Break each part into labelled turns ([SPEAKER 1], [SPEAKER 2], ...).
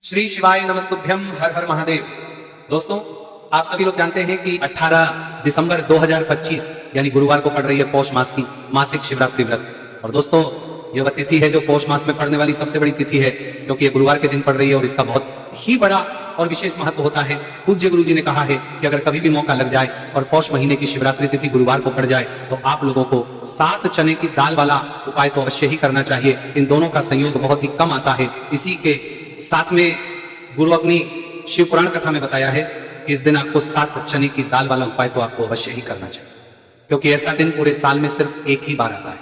[SPEAKER 1] श्री शिवाय नमस्तुभ्यम, हर हर महादेव। दोस्तों, आप सभी लोग जानते हैं कि 18 दिसंबर 2025 यानी गुरुवार को पड़ रही है पौष मास की मासिक शिवरात्रि व्रत। और दोस्तों, यह वह तिथि है जो पौष मास में पड़ने वाली सबसे बड़ी तिथि है, क्योंकि ये गुरुवार के दिन पड़ रही है और इसका बहुत ही बड़ा और विशेष महत्व होता है। पूज्य गुरु जी ने कहा है कि अगर कभी भी मौका लग जाए और पौष महीने की शिवरात्रि तिथि गुरुवार को पड़ जाए तो आप लोगों को 7 चने की दाल वाला उपाय तो अवश्य ही करना चाहिए। इन दोनों का संयोग बहुत ही कम आता है। इसी के साथ में गुरु अपनी शिव पुराण कथा में बताया है कि इस दिन आपको 7 चने की दाल वाला उपाय तो आपको अवश्य ही करना चाहिए, क्योंकि ऐसा दिन पूरे साल में सिर्फ एक ही बार आता है।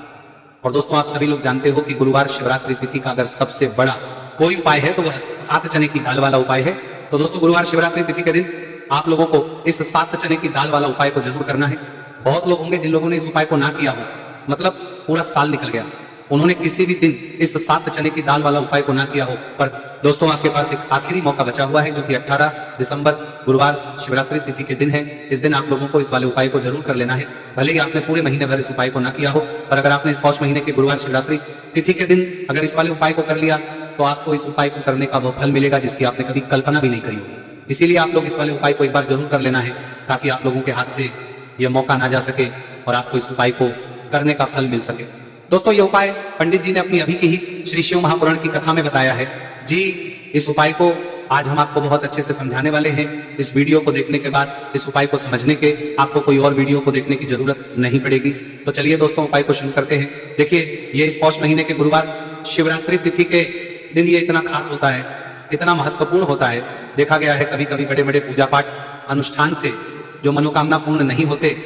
[SPEAKER 1] और दोस्तों, आप सभी लोग जानते हो कि गुरुवार शिवरात्रि तिथि का अगर सबसे बड़ा कोई उपाय है तो वह 7 चने की दाल वाला उपाय है। तो दोस्तों, गुरुवार शिवरात्रि तिथि के दिन आप लोगों को इस 7 चने की दाल वाला उपाय को जरूर करना है। बहुत लोग होंगे जिन लोगों ने इस उपाय को ना किया हो, मतलब पूरा साल निकल गया, उन्होंने किसी भी दिन इस 7 चने की दाल वाला उपाय को ना किया हो। पर दोस्तों, आपके पास एक आखिरी मौका बचा हुआ है, जो कि 18 दिसंबर गुरुवार शिवरात्रि तिथि के दिन है। इस दिन आप लोगों को इस वाले उपाय को जरूर कर लेना है। भले ही आपने पूरे महीने भर इस उपाय को ना किया हो, पर अगर आपने इस पौष महीने के गुरुवार शिवरात्रि तिथि के दिन अगर इस वाले उपाय को कर लिया तो आपको इस उपाय को करने का वो फल मिलेगा जिसकी आपने कभी कल्पना भी नहीं करी होगी। इसीलिए आप लोग इस वाले उपाय को एक बार जरूर कर लेना है, ताकि आप लोगों के हाथ से यह मौका ना जा सके और आपको इस उपाय को करने का फल मिल सके। दोस्तों, ये उपाय पंडित जी ने अपनी अभी की ही श्री शिव महापुराण की कथा में बताया है जी। इस उपाय को आज हम आपको बहुत अच्छे से समझाने वाले हैं। इस वीडियो को देखने के बाद इस उपाय को समझने के आपको कोई और वीडियो को देखने की जरूरत नहीं पड़ेगी। तो चलिए दोस्तों, उपाय को शुरू करते हैं। देखिए, ये इस पौष महीने के गुरुवार शिवरात्रि तिथि के दिन ये इतना खास होता है, इतना महत्वपूर्ण होता है। देखा गया है कभी कभी बड़े बड़े पूजा पाठ अनुष्ठान से जो मनोकामना पूर्ण नहीं होते,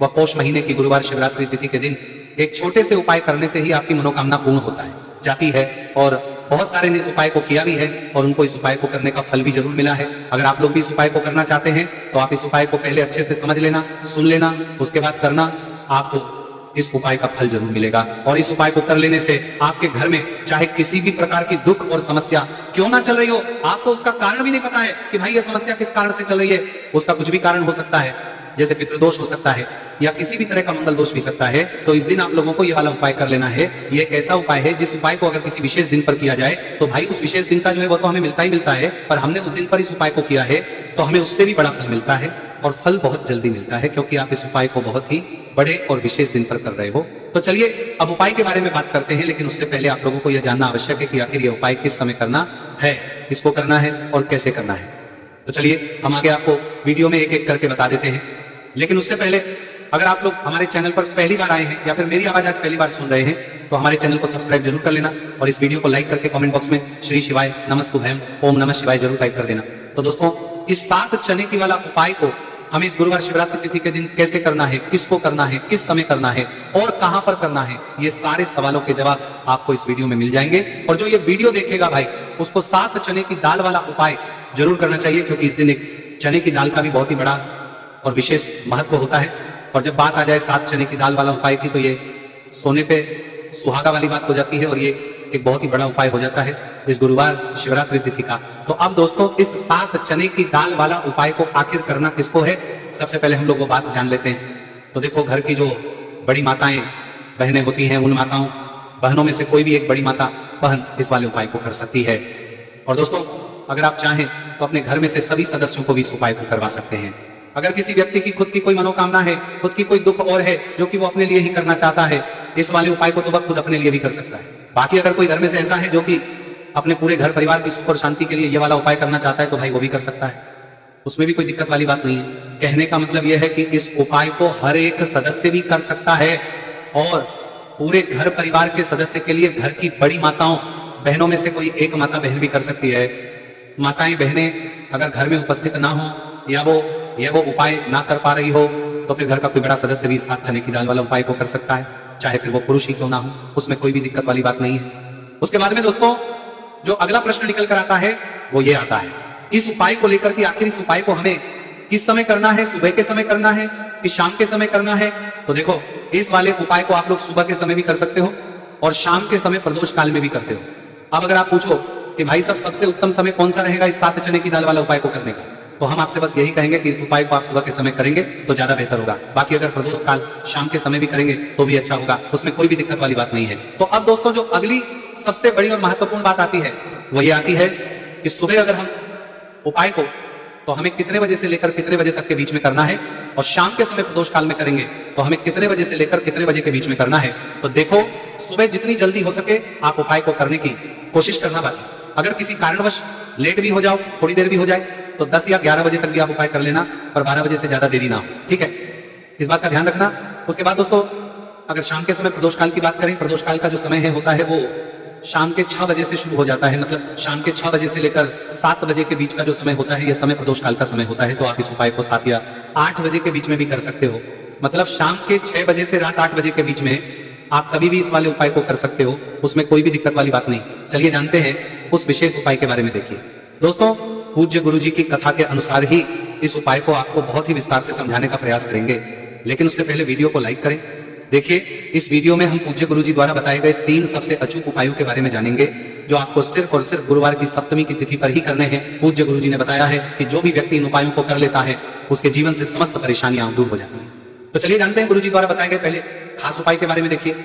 [SPEAKER 1] वह पौष महीने की गुरुवार शिवरात्रि तिथि के दिन एक छोटे से उपाय करने से ही आपकी मनोकामना पूर्ण होता है जाती है। और बहुत सारे ने इस उपाय को किया भी है और उनको इस उपाय को करने का फल भी जरूर मिला है। अगर आप लोग भी इस उपाय को करना चाहते हैं तो आप इस उपाय को पहले अच्छे से समझ लेना, सुन लेना, उसके बाद करना, आपको इस उपाय का फल जरूर मिलेगा। और इस उपाय को कर लेने से आपके घर में चाहे किसी भी प्रकार की दुख और समस्या क्यों ना चल रही हो, आपको उसका कारण भी नहीं पता है कि भाई ये समस्या किस कारण से चल रही है, उसका कुछ भी कारण हो सकता है, जैसे पितृदोष हो सकता है या किसी भी तरह का मंगल दोष भी सकता है। तो इस दिन आप लोगों को ये वाला उपाय कर लेना है। ये एक ऐसा उपाय है जिस उपाय को अगर किसी विशेष दिन पर किया जाए तो भाई उस विशेष दिन का जो है वो तो हमें मिलता ही मिलता है, पर हमने उस दिन पर इस उपाय को किया है तो हमें उससे भी बड़ा फल मिलता है और फल बहुत जल्दी मिलता है, क्योंकि आप इस उपाय को बहुत ही बड़े और विशेष दिन पर कर रहे हो। तो चलिए अब उपाय के बारे में बात करते हैं, लेकिन उससे पहले आप लोगों को यह जानना आवश्यक है कि आखिर ये उपाय किस समय करना है, किसको करना है और कैसे करना है। तो चलिए हम आगे आपको वीडियो में एक एक करके बता देते हैं। लेकिन उससे पहले अगर आप लोग हमारे चैनल पर पहली बार आए हैं या फिर मेरी आवाज आज पहली बार सुन रहे हैं तो हमारे चैनल को सब्सक्राइब जरूर कर लेना और इस वीडियो को लाइक करके कमेंट बॉक्स में श्री शिवाय नमस्तुभ्यम ओम नमः शिवाय जरूर टाइप कर देना। तो दोस्तों, इस 7 चने की वाला उपाय को हमें इस गुरुवार शिवरात्रि तिथि के दिन कैसे करना है, किसको करना है, किस समय करना है और कहां पर करना है, ये सारे सवालों के जवाब आपको इस वीडियो में मिल जाएंगे। और जो ये वीडियो देखेगा भाई, उसको 7 चने की दाल वाला उपाय जरूर करना चाहिए, क्योंकि इस दिन एक चने की दाल का भी बहुत ही बड़ा और विशेष महत्व होता है। और जब बात आ जाए 7 चने की दाल वाला उपाय की तो ये सोने पे सुहागा वाली बात हो जाती है और ये एक बहुत ही बड़ा उपाय हो जाता है इस गुरुवार शिवरात्रि तिथि का। तो अब दोस्तों, इस 7 चने की दाल वाला उपाय को आखिर करना किसको है, सबसे पहले हम लोग वो बात जान लेते हैं। तो देखो, घर की जो बड़ी माताएं बहनें होती हैं, उन माताओं बहनों में से कोई भी एक बड़ी माता बहन इस वाले उपाय को कर सकती है। और दोस्तों, अगर आप चाहें तो अपने घर में से सभी सदस्यों को भी इस उपाय को करवा सकते हैं। अगर किसी व्यक्ति की खुद की कोई मनोकामना है, खुद की कोई दुख और है जो कि वो अपने लिए ही करना चाहता है, इस वाले उपाय को तो वह खुद अपने लिए भी कर सकता है। बाकी अगर कोई घर में से ऐसा है जो कि अपने पूरे घर परिवार की सुख और शांति के लिए ये वाला उपाय करना चाहता है तो भाई वो भी कर सकता है, उसमें भी कोई दिक्कत वाली बात नहीं है। कहने का मतलब यह है कि इस उपाय को हर एक सदस्य भी कर सकता है और पूरे घर परिवार के सदस्य के लिए घर की बड़ी माताओं बहनों में से कोई एक माता बहन भी कर सकती है। माताएं बहनें अगर घर में उपस्थित ना हो या वो उपाय ना कर पा रही हो तो फिर घर का कोई बड़ा सदस्य भी 7 चने की दाल वाला उपाय को कर सकता है, चाहे फिर वो पुरुष ही क्यों ना हो, उसमें कोई भी दिक्कत वाली बात नहीं है। उसके बाद में दोस्तों, जो अगला प्रश्न निकल कर आता है वो ये आता है, इस उपाय को लेकर के आखिर इस उपाय को हमें किस समय करना है, सुबह के समय करना है कि शाम के समय करना है। तो देखो, इस वाले उपाय को आप लोग सुबह के समय भी कर सकते हो और शाम के समय प्रदोष काल में भी करते हो। अब अगर आप पूछो कि भाई साहब सबसे उत्तम समय कौन सा रहेगा इस 7 चने की दाल वाला उपाय को करने का, तो हम आपसे बस यही कहेंगे कि इस उपाय को आप सुबह के समय करेंगे तो ज्यादा बेहतर होगा। बाकी अगर प्रदोष काल शाम के समय भी करेंगे तो भी अच्छा होगा, उसमें कोई भी दिक्कत वाली बात नहीं है। तो अब दोस्तों, जो अगली सबसे बड़ी और महत्वपूर्ण बात आती है वो ये आती है कि सुबह अगर हम उपाय को तो हमें कितने बजे से लेकर कितने बजे तक के बीच में करना है, और शाम के समय प्रदोष काल में करेंगे तो हमें कितने बजे से लेकर कितने बजे के बीच में करना है। तो देखो, सुबह जितनी जल्दी हो सके आप उपाय को करने की कोशिश करना। बाकी अगर किसी कारणवश लेट भी हो जाओ, थोड़ी देर भी हो जाए, तो 10 या 11 बजे तक भी आप उपाय कर लेना, पर 12 बजे से ज्यादा देरी ना हो, ठीक है, इस बात का ध्यान रखना। उसके बाद दोस्तों, अगर शाम के समय प्रदोष काल की बात करें, प्रदोष काल का जो समय है होता है वो शाम के 6 बजे से शुरू हो जाता है। मतलब शाम के 6 बजे से लेकर 7 बजे के बीच का जो समय होता है, यह समय प्रदोष काल का समय होता है। तो आप इस उपाय को 7 या 8 बजे के बीच में भी कर सकते हो। मतलब शाम के 6 बजे से रात 8 बजे के बीच में आप कभी भी इस वाले उपाय को कर सकते हो, उसमें कोई भी दिक्कत वाली बात नहीं। चलिए जानते हैं उस विशेष उपाय के बारे में। देखिए दोस्तों, पूज्य गुरु जी की कथा के अनुसार ही इस उपाय को आपको बहुत ही विस्तार से समझाने का प्रयास करेंगे, लेकिन उससे पहले वीडियो को लाइक करें। देखिए, इस वीडियो में हम पूज्य गुरु जी द्वारा बताए गए 3 सबसे अचूक उपायों के बारे में जानेंगे, जो आपको सिर्फ और सिर्फ गुरुवार की सप्तमी की तिथि पर ही करने हैं। पूज्य गुरु जी ने बताया है कि जो भी व्यक्ति इन उपायों को कर लेता है, उसके जीवन से समस्त परेशानियां दूर हो जाती हैं। तो चलिए जानते हैं गुरु जी द्वारा बताए गए पहले खास उपाय के बारे में। देखिए,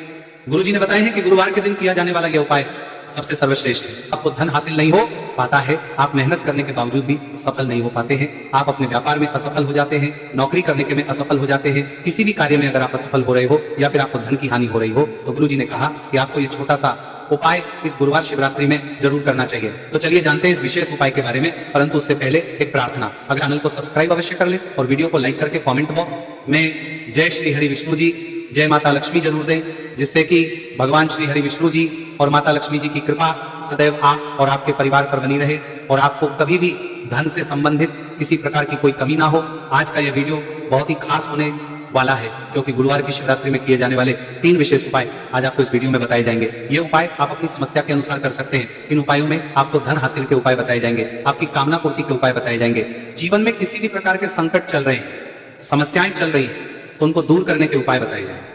[SPEAKER 1] गुरु जी ने बताया है कि गुरुवार के दिन किया जाने वाला यह उपाय सबसे सर्वश्रेष्ठ है। आपको धन हासिल नहीं हो पाता है, आप मेहनत करने के बावजूद भी सफल नहीं हो पाते हैं, आप अपने व्यापार में असफल हो जाते हैं, नौकरी करने के में असफल हो जाते हैं, किसी भी कार्य में अगर आप असफल हो रहे हो या फिर आपको धन की हानि हो रही हो, तो गुरु जी ने कहा कि आपको ये छोटा सा उपाय इस गुरुवार शिवरात्रि में जरूर करना चाहिए। तो चलिए जानते हैं इस विशेष उपाय के बारे में, परंतु उससे पहले एक प्रार्थना। अगर चैनल को सब्सक्राइब अवश्य कर ले और वीडियो को लाइक करके कमेंट बॉक्स में जय श्री हरि विष्णु जी, जय माता लक्ष्मी जरूर दें, जिससे कि भगवान श्री हरि विष्णु जी और माता लक्ष्मी जी की कृपा सदैव आप और आपके परिवार पर बनी रहे और आपको कभी भी धन से संबंधित किसी प्रकार की कोई कमी ना हो। आज का यह वीडियो बहुत ही खास होने वाला है, क्योंकि गुरुवार की शिवरात्रि में किए जाने वाले 3 विशेष उपाय आज आपको इस वीडियो में बताए जाएंगे। ये उपाय आप अपनी समस्या के अनुसार कर सकते हैं। इन उपायों में आपको धन हासिल के उपाय बताए जाएंगे, आपकी कामना पूर्ति के उपाय बताए जाएंगे। जीवन में किसी भी प्रकार के संकट चल रहे हैं, समस्याएं चल रही हैं, तो उनको दूर करने के उपाय बताए जाएंगे।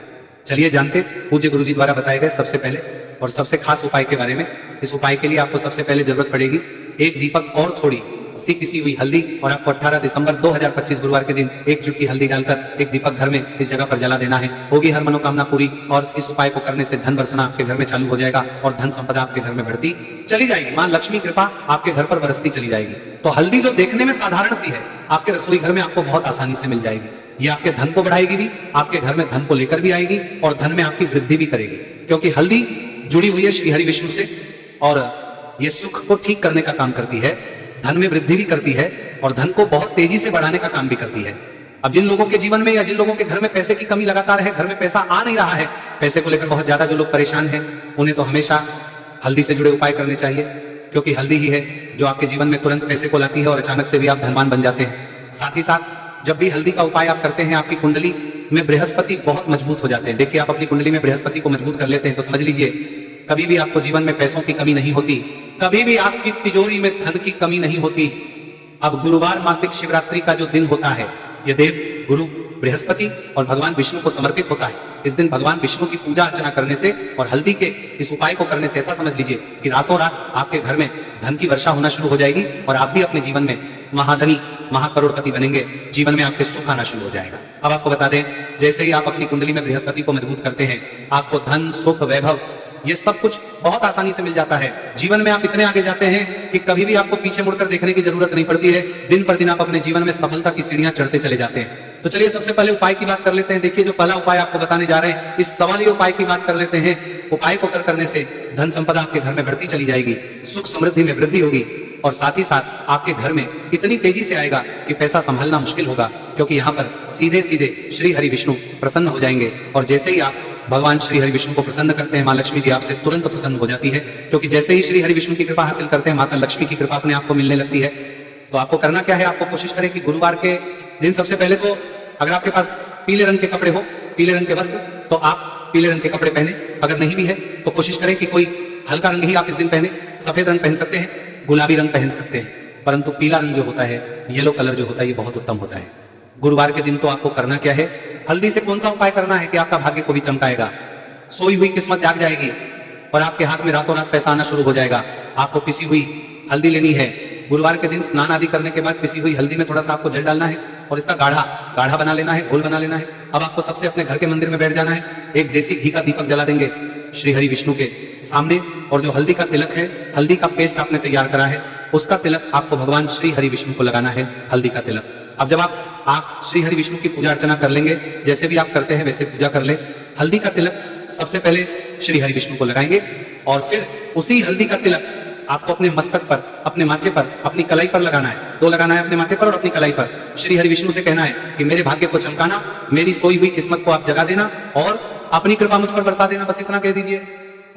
[SPEAKER 1] चलिए जानते पूज्य गुरु जी द्वारा बताए गए सबसे पहले और सबसे खास उपाय के बारे में। इस उपाय के लिए आपको सबसे पहले जरूरत पड़ेगी एक दीपक और थोड़ी सी पिसी हुई हल्दी, और आपको 18 दिसंबर 2025 गुरुवार के दिन 1 चुटकी हल्दी डालकर एक दीपक घर में इस जगह पर जला देना है। होगी हर मनोकामना पूरी, और इस उपाय को करने से धन बरसना आपके घर में चालू हो जाएगा और धन संपदा आपके घर में बढ़ती चली जाएगी। मां लक्ष्मी कृपा आपके घर पर बरसती चली जाएगी। तो हल्दी जो देखने में साधारण सी है, आपके रसोई घर में आपको बहुत आसानी से मिल जाएगी। ये आपके धन को बढ़ाएगी भी, आपके घर में धन को लेकर भी आएगी और धन में आपकी वृद्धि भी करेगी, क्योंकि हल्दी जुड़ी हुई है श्री हरि विष्णु से और ये सुख को ठीक करने का काम करती है, धन में वृद्धि भी करती है और धन को बहुत तेजी से बढ़ाने का काम भी करती है। अब जिन लोगों के जीवन में या जिन लोगों के घर में पैसे की कमी लगातार है, घर में पैसा आ नहीं रहा है, पैसे को लेकर बहुत ज्यादा जो लोग परेशान हैं, उन्हें तो हमेशा हल्दी से जुड़े उपाय करने चाहिए, क्योंकि हल्दी ही है जो आपके जीवन में तुरंत पैसे को लाती है और अचानक से भी आप धनवान बन जाते हैं। साथ ही साथ जब भी हल्दी का उपाय आप करते हैं, आपकी कुंडली में बृहस्पति बहुत मजबूत हो जाते हैं। देखिए, आप अपनी कुंडली में बृहस्पति को मजबूत कर लेते हैं तो समझ लीजिए कभी भी आपको जीवन में पैसों की कमी नहीं होती, कभी भी आपकी तिजोरी में धन की कमी नहीं होती। अब गुरुवार मासिक शिवरात्रि का जो दिन होता है, यह देव गुरु बृहस्पति और भगवान विष्णु को समर्पित होता है। इस दिन भगवान विष्णु की पूजा अर्चना करने से और हल्दी के इस उपाय को करने से ऐसा समझ लीजिए कि रातों रात आपके घर में धन की वर्षा होना शुरू हो जाएगी और आप भी अपने जीवन में महाधनी महाकरोड़पति बनेंगे, जीवन में आपके सुख आना शुरू हो जाएगा। अब आपको बता दें, जैसे ही आप अपनी कुंडली में बृहस्पति को मजबूत करते हैं, आपको धन सुख वैभव ये सब कुछ बहुत आसानी से मिल जाता है। जीवन में आप इतने आगे जाते हैं कि कभी भी आपको पीछे मुड़कर देखने की जरूरत नहीं पड़ती है। दिन पर दिन आप अपने जीवन में सफलता की सीढ़ियां चढ़ते चले जाते हैं। तो चलिए सबसे पहले उपाय की बात कर लेते हैं। देखिए, जो पहला उपाय आपको बताने जा रहे हैं, इस सवाली उपाय की बात कर लेते हैं। उपाय को करने से धन संपदा आपके घर में बढ़ती चली जाएगी, सुख समृद्धि में वृद्धि होगी और साथ ही साथ आपके घर में इतनी तेजी से आएगा कि पैसा संभालना मुश्किल होगा, क्योंकि यहाँ पर सीधे सीधे श्री हरि विष्णु प्रसन्न हो जाएंगे। और जैसे ही आप भगवान श्री हरि विष्णु को प्रसन्न करते हैं, मां लक्ष्मी जी आपसे तुरंत प्रसन्न हो जाती है, क्योंकि जैसे ही श्री हरि विष्णु की कृपा हासिल करते हैं, माता लक्ष्मी की कृपा अपने आपको मिलने लगती है। तो आपको करना क्या है, आपको कोशिश करें कि गुरुवार के दिन सबसे पहले तो अगर आपके पास पीले रंग के कपड़े हो, पीले रंग के वस्त्र, तो आप पीले रंग के कपड़े पहने। अगर नहीं भी है तो कोशिश करें कि कोई हल्का रंग ही आप इस दिन पहने। सफेद रंग पहन सकते हैं, गुलाबी रंग पहन सकते हैं, परंतु पीला रंग जो होता है, येलो कलर जो होता है, ये बहुत उत्तम होता है। गुरुवार के दिन तो आपको करना क्या है, हल्दी से कौन सा उपाय करना है कि आपका भाग्य को भी चमकाएगा, सोई हुई किस्मत जाग जाएगी और आपके हाथ में रातों रात पैसा आना शुरू हो जाएगा। आपको पिसी हुई हल्दी लेनी है। गुरुवार के दिन स्नान आदि करने के बाद पिसी हुई हल्दी में थोड़ा सा आपको जल डालना है और इसका गाढ़ा बना लेना है, घोल बना लेना है। अब आपको सबसे अपने घर के मंदिर में बैठ जाना है, एक देसी घी का दीपक जला देंगे श्री हरि विष्णु के सामने, और जो हल्दी का तिलक है, हल्दी का पेस्ट आपने तैयार करा है, उसका तिलक आपको भगवान श्री हरि विष्णु को लगाना है, हल्दी का तिलक। अब जब आप श्री हरि विष्णु की पूजा अर्चना कर लेंगे, जैसे भी आप करते हैं वैसे पूजा कर ले। हल्दी का तिलक सबसे पहले श्री हरि विष्णु को लगाएंगे और फिर उसी हल्दी का तिलक आपको अपने मस्तक पर, अपने माथे पर, अपनी कलाई पर लगाना है। दो लगाना है, अपने माथे पर और अपनी कलाई पर। श्री हरि विष्णु से कहना है कि मेरे भाग्य को चमकाना, मेरी सोई हुई किस्मत को आप जगा देना और अपनी कृपा मुझ पर बरसा देना। बस इतना कह दीजिए।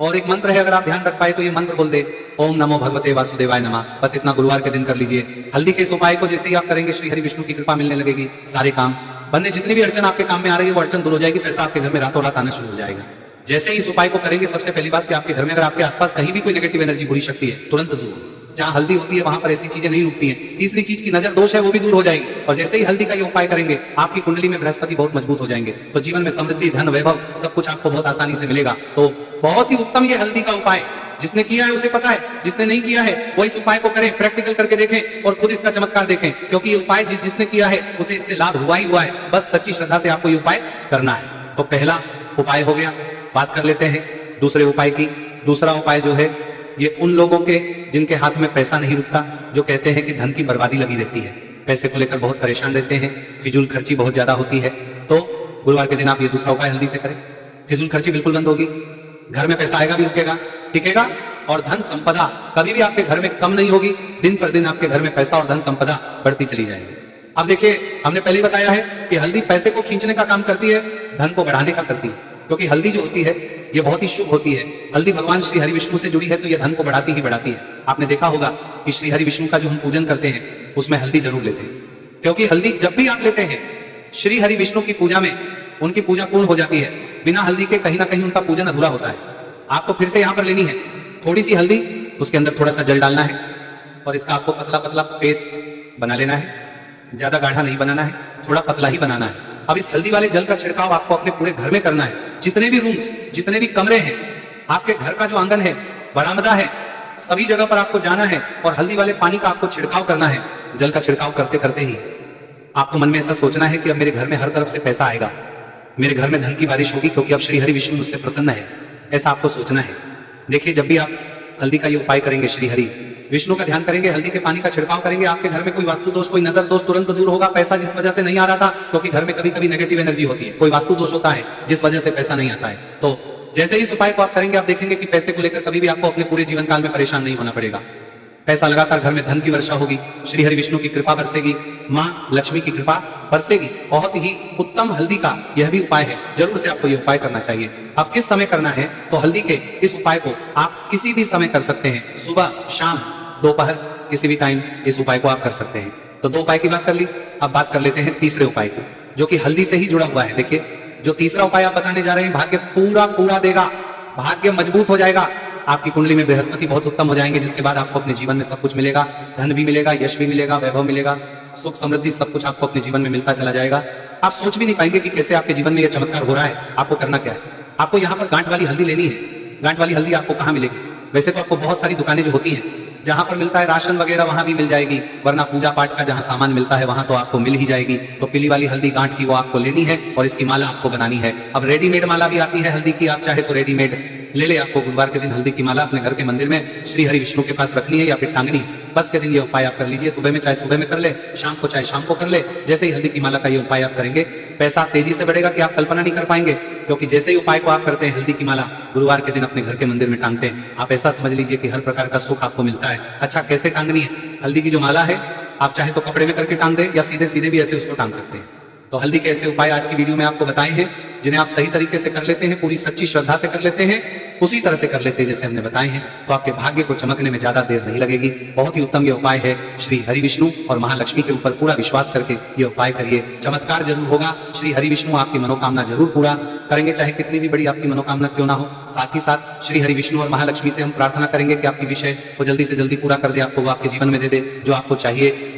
[SPEAKER 1] और एक मंत्र है, अगर आप ध्यान रख पाए तो ये मंत्र बोल दे, ओम नमो भगवते वासुदेवाय नमः। बस इतना गुरुवार के दिन कर लीजिए। हल्दी के इस उपाय को जैसे ही आप करेंगे, श्री हरि विष्णु की कृपा मिलने लगेगी, सारे काम बनने, जितनी भी अड़चन आपके काम में आ रही है वो अड़चन दूर हो जाएगी, पैसा आपके घर में रातों रात आना शुरू हो जाएगा। जैसे ही इस उपाय को करेंगे, सबसे पहली बात कि आपके घर में अगर आपके आसपास कहीं भी कोई नेगेटिव एनर्जी, बुरी शक्ति है, तुरंत दूर हो। जहां हल्दी होती है वहां पर ऐसी चीजें नहीं रुकती हैं। तीसरी चीज की नजर दोष है वो भी दूर हो जाएगी। और जैसे ही हल्दी का ये उपाय करेंगे, आपकी कुंडली में बृहस्पति बहुत मजबूत हो जाएंगे, तो जीवन में समृद्धि, धन, वैभव सब कुछ आपको बहुत आसानी से मिलेगा। तो बहुत ही उत्तम ये हल्दी का उपाय, जिसने किया है उसे पता है, जिसने नहीं किया है वो इस उपाय को करें, प्रैक्टिकल करके देखें और खुद इसका चमत्कार देखें, क्योंकि ये उपाय जिसने किया है उसे इससे लाभ हुआ ही हुआ है। बस सच्ची श्रद्धा से आपको ये उपाय करना है। तो पहला उपाय हो गया। बात कर लेते हैं दूसरे उपाय की। दूसरा उपाय जो है ये उन लोगों के जिनके हाथ में पैसा नहीं रुकता, जो कहते हैं कि धन की बर्बादी लगी रहती है, पैसे को लेकर बहुत परेशान रहते हैं, फिजूल खर्ची बहुत ज्यादा होती है, तो गुरुवार के दिन आप ये दूसरा उपाय हल्दी से करें। फिजूल खर्ची बिल्कुल बंद होगी, घर में पैसा आएगा भी, रुकेगा, टिकेगा, और धन संपदा कभी भी आपके घर में कम नहीं होगी। दिन पर दिन आपके घर में पैसा और धन संपदा बढ़ती चली जाएगी। अब देखिए, हमने पहले ही बताया है कि हल्दी पैसे को खींचने का काम करती है, धन को बढ़ाने का करती है, क्योंकि हल्दी जो होती है ये बहुत ही शुभ होती है। हल्दी भगवान श्री हरि विष्णु से जुड़ी है, तो ये धन को बढ़ाती ही बढ़ाती है। आपने देखा होगा कि श्री हरि विष्णु का जो हम पूजन करते हैं उसमें हल्दी जरूर लेते हैं, क्योंकि हल्दी जब भी आप लेते हैं श्री हरि विष्णु की पूजा में, उनकी पूजा पूर्ण हो जाती है। बिना हल्दी के कहीं ना कहीं उनका पूजन अधूरा होता है। आपको फिर से यहां पर लेनी है थोड़ी सी हल्दी, उसके अंदर थोड़ा सा जल डालना है और इसका आपको पतला पतला पेस्ट बना लेना है। ज्यादा गाढ़ा नहीं बनाना है, थोड़ा पतला ही बनाना है। अब इस हल्दी वाले जल का छिड़काव आपको अपने पूरे घर में करना है। जितने भी रूम्स, जितने भी कमरे हैं, आपके घर का जो आंगन है, बरामदा है, सभी जगह पर आपको जाना है और हल्दी वाले पानी का आपको छिड़काव करना है। जल का छिड़काव करते करते ही आपको मन में ऐसा सोचना है कि अब मेरे घर में हर तरफ से पैसा आएगा, मेरे घर में धन की बारिश होगी, क्योंकि अब श्री हरि विष्णु मुझसे प्रसन्न है। ऐसा आपको सोचना है। देखिए, जब भी आप हल्दी का ये उपाय करेंगे, श्री हरि विष्णु का ध्यान करेंगे, हल्दी के पानी का छिड़काव करेंगे, आपके घर में कोई वास्तु दोष, कोई नजर दोष तुरंत दूर होगा। पैसा जिस वजह से नहीं आ रहा था, क्योंकि घर में कभी कभी नेगेटिव एनर्जी होती है, कोई वास्तु दोष होता है जिस वजह से पैसा नहीं आता है, तो जैसे इस उपाय को आप करेंगे, आप देखेंगे कि पैसे को लेकर कभी भी आपको अपने पूरे जीवन काल में परेशान नहीं होना पड़ेगा। पैसा लगातार घर में धन की वर्षा होगी, श्री हरि विष्णु की कृपा बरसेगी, माँ लक्ष्मी की कृपा बरसेगी। बहुत ही उत्तम हल्दी का यह भी उपाय है, जरूर से आपको यह उपाय करना चाहिए। अब किस समय करना है, तो हल्दी के इस उपाय को आप किसी भी समय कर सकते हैं, सुबह, शाम, दोपहर, किसी भी टाइम इस उपाय को आप कर सकते हैं। तो दो उपाय की बात कर ली, अब बात कर लेते हैं तीसरे उपाय की, जो कि हल्दी से ही जुड़ा हुआ है। देखिए, जो तीसरा उपाय आप बताने जा रहे हैं, भाग्य पूरा पूरा देगा, भाग्य मजबूत हो जाएगा, आपकी कुंडली में बृहस्पति बहुत उत्तम हो जाएंगे, जिसके बाद आपको अपने जीवन में सब कुछ मिलेगा, धन भी मिलेगा, यश भी मिलेगा, वैभव मिलेगा, सुख समृद्धि सब कुछ आपको अपने जीवन में मिलता चला जाएगा। आप सोच भी नहीं पाएंगे कि कैसे आपके जीवन में यह चमत्कार हो रहा है। आपको करना क्या है, आपको यहाँ पर गांठ वाली हल्दी लेनी है। गांठ वाली हल्दी आपको कहाँ मिलेगी? वैसे तो आपको बहुत सारी दुकानें जो होती हैं, जहां पर मिलता है राशन वगैरह, वहां भी मिल जाएगी, वरना पूजा पाठ का जहां सामान मिलता है वहां तो आपको मिल ही जाएगी। तो पीली वाली हल्दी गांठ की वो आपको लेनी है और इसकी माला आपको बनानी है। अब रेडीमेड माला भी आती है हल्दी की, आप चाहे तो रेडीमेड ले ले। आपको गुरुवार के दिन हल्दी की माला अपने घर के मंदिर में श्री हरि विष्णु के पास रखनी है या फिर टांगनी है। बस के दिन ये उपाय आप कर लीजिए, सुबह में चाहे सुबह में कर ले, शाम को चाहे शाम को कर ले। जैसे ही हल्दी की माला का ये उपाय आप करेंगे, पैसा तेजी से बढ़ेगा कि आप कल्पना नहीं कर पाएंगे, क्योंकि जैसे ही उपाय को आप करते हैं, हल्दी की माला गुरुवार के दिन अपने घर के मंदिर में टांगते हैं, आप ऐसा समझ लीजिए कि हर प्रकार का सुख आपको मिलता है। अच्छा, कैसे टांगनी है हल्दी की जो माला है? आप चाहे तो कपड़े में करके टांग दे या सीधे सीधे भी ऐसे उसको टांग सकते हैं। तो हल्दी के ऐसे उपाय आज की वीडियो में आपको बताए हैं, जिन्हें आप सही तरीके से कर लेते हैं, पूरी सच्ची श्रद्धा से कर लेते हैं, उसी तरह से कर लेते हैं जैसे हमने बताए हैं, तो आपके भाग्य को चमकने में ज्यादा देर नहीं लगेगी। बहुत ही उत्तम ये उपाय है। श्री हरि विष्णु और महालक्ष्मी के ऊपर पूरा विश्वास करके ये उपाय करिए, चमत्कार जरूर होगा। श्री हरि विष्णु आपकी मनोकामना जरूर पूरा करेंगे, चाहे कितनी भी बड़ी आपकी मनोकामना क्यों ना हो। साथ ही साथ श्री हरि विष्णु और महालक्ष्मी से हम प्रार्थना करेंगे कि आपकी विषय वो जल्दी से जल्दी पूरा कर दे, आपको वो आपके जीवन में दे दे जो आपको चाहिए।